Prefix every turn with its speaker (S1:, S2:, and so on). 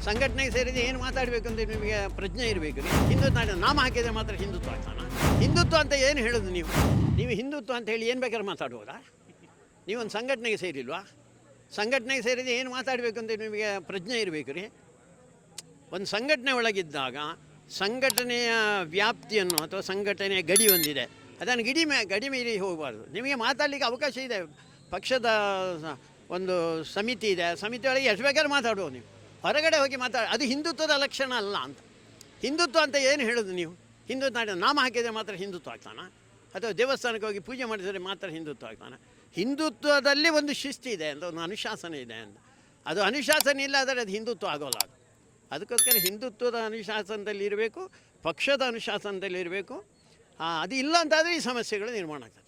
S1: ಸಂಘಟನೆಗೆ ಸೇರಿದ ಏನು ಮಾತಾಡಬೇಕು ಅಂತ ನಿಮಗೆ ಪ್ರಜ್ಞೆ ಇರಬೇಕು. ಹಿಂದುತ್ವ ನಾಮ ಹಾಕಿದರೆ ಮಾತ್ರ ಹಿಂದುತ್ವ ಆಗ್ತಾನ? ಹಿಂದುತ್ವ ಅಂತ ಏನು ಹೇಳೋದು ನೀವು ಹಿಂದುತ್ವ ಅಂತ ಹೇಳಿ ಏನು ಬೇಕಾದ್ರೆ ಮಾತಾಡ್ಬೋದಾ? ನೀವೊಂದು ಸಂಘಟನೆಗೆ ಸೇರಿಲ್ವಾ? ಸಂಘಟನೆಗೆ ಸೇರಿದ ಏನು ಮಾತಾಡಬೇಕು ಅಂತ ನಿಮಗೆ ಪ್ರಜ್ಞೆ ಇರಬೇಕು ರೀ. ಒಂದು ಸಂಘಟನೆ ಒಳಗಿದ್ದಾಗ ಸಂಘಟನೆಯ ವ್ಯಾಪ್ತಿಯನ್ನು ಅಥವಾ ಸಂಘಟನೆಯ ಗಡಿ ಒಂದಿದೆ, ಅದನ್ನು ಗಡಿ ಮೀರಿ ಹೋಗಬಾರ್ದು. ನಿಮಗೆ ಮಾತಾಡಲಿಕ್ಕೆ ಅವಕಾಶ ಇದೆ. ಪಕ್ಷದ ಒಂದು ಸಮಿತಿ ಇದೆ, ಸಮಿತಿ ಒಳಗೆ ಎಷ್ಟು ಬೇಕಾದ್ರೂ ಮಾತಾಡ್ಬೋದು. ನೀವು ಹೊರಗಡೆ ಹೋಗಿ ಅದು ಹಿಂದುತ್ವದ ಲಕ್ಷಣ ಅಲ್ಲ ಅಂತ. ಹಿಂದುತ್ವ ಅಂತ ಏನು ಹೇಳೋದು ನೀವು? ಹಿಂದುತ್ವ ನಾಮ ಹಾಕಿದರೆ ಮಾತ್ರ ಹಿಂದುತ್ವ ಆಗ್ತಾನ? ಅಥವಾ ದೇವಸ್ಥಾನಕ್ಕೆ ಹೋಗಿ ಪೂಜೆ ಮಾಡಿದರೆ ಮಾತ್ರ ಹಿಂದುತ್ವ ಆಗ್ತಾನ? ಹಿಂದುತ್ವದಲ್ಲಿ ಒಂದು ಶಿಸ್ತಿದೆ ಅಂತ, ಒಂದು ಅನುಶಾಸನ ಇದೆ ಅಂತ. ಅದು ಅನುಶಾಸನ ಇಲ್ಲ ಆದರೆ ಅದು ಹಿಂದುತ್ವ ಆಗೋಲ್ಲ. ಅದಕ್ಕೋಸ್ಕರ ಹಿಂದುತ್ವದ ಅನುಶಾಸನದಲ್ಲಿ ಇರಬೇಕು, ಪಕ್ಷದ ಅನುಶಾಸನದಲ್ಲಿ ಇರಬೇಕು. ಅದು ಇಲ್ಲ ಅಂತಾದರೆ ಈ ಸಮಸ್ಯೆಗಳು ನಿರ್ಮಾಣ ಆಗ್ತದೆ.